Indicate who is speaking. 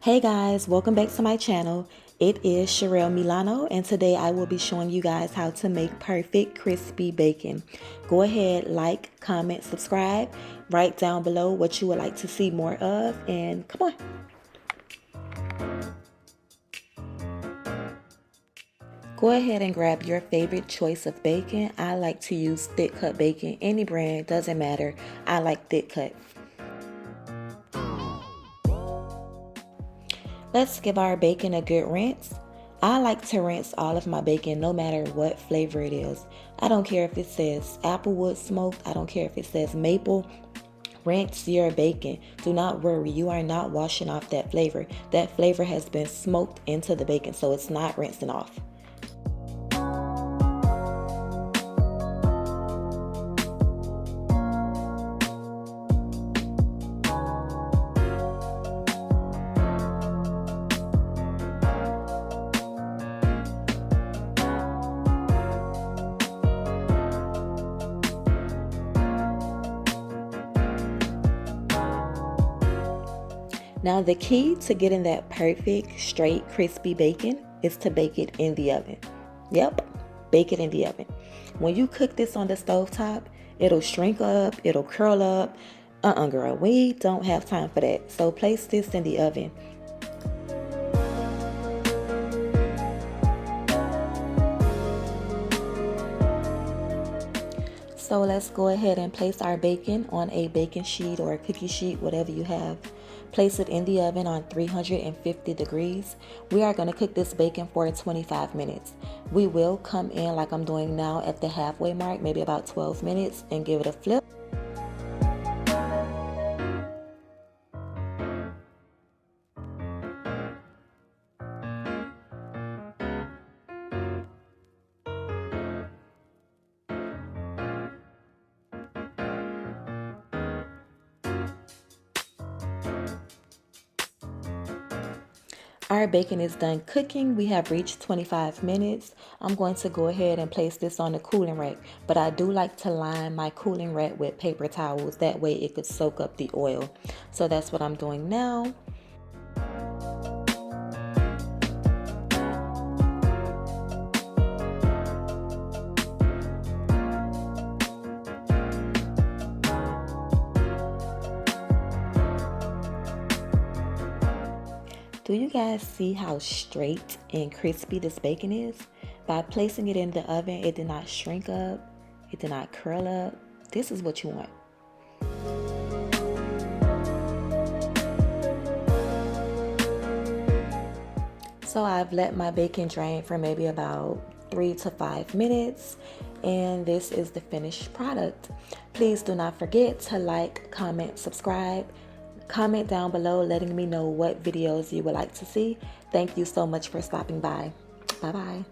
Speaker 1: Hey guys, welcome back to my channel. It is SharellMilano, and today I will be showing you guys how to make perfect crispy bacon. Go ahead, like, comment, subscribe, write down below what you would like to see more of, and come on. Go ahead and grab your favorite choice of bacon. I like to use thick cut bacon, any brand, doesn't matter. I like thick cut. Let's give our bacon a good rinse. I like to rinse all of my bacon no matter what flavor it is. I don't care if it says applewood smoked. I don't care if it says maple. Rinse your bacon. Do not worry. You are not washing off that flavor. That flavor has been smoked into the bacon, so it's not rinsing off. Now the key to getting that perfect, straight, crispy bacon is to bake it in the oven. Yep, bake it in the oven. When you cook this on the stovetop, it'll shrink up, it'll curl up. Girl, we don't have time for that. So place this in the oven. So let's go ahead and place our bacon on a baking sheet or a cookie sheet, whatever you have. Place it in the oven on 350 degrees. We are going to cook this bacon for 25 minutes. We will come in like I'm doing now at the halfway mark, maybe about 12 minutes, and give it a flip. Our bacon is done cooking. We have reached 25 minutes. I'm going to go ahead and place this on the cooling rack, but I do like to line my cooling rack with paper towels. That way it could soak up the oil. So that's what I'm doing now. Do you guys see how straight and crispy this bacon is? By placing it in the oven, it did not shrink up, it did not curl up. This is what you want. So I've let my bacon drain for maybe about 3 to 5 minutes, and this is the finished product. Please do not forget to like, comment, subscribe. Comment down below letting me know what videos you would like to see. Thank you so much for stopping by. Bye-bye.